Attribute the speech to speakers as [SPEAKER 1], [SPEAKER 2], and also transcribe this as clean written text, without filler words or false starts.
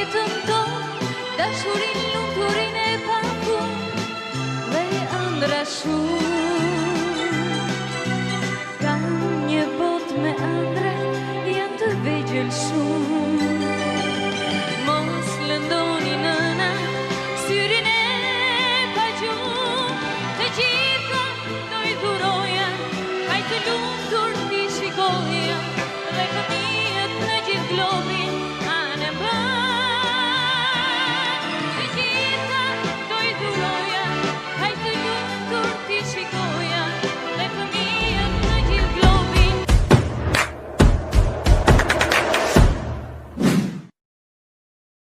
[SPEAKER 1] jetën tonë, dashurin, lumturin e pafund dhe ëndra shumë. Kam një botë me ëndra, janë të vegjël shumë.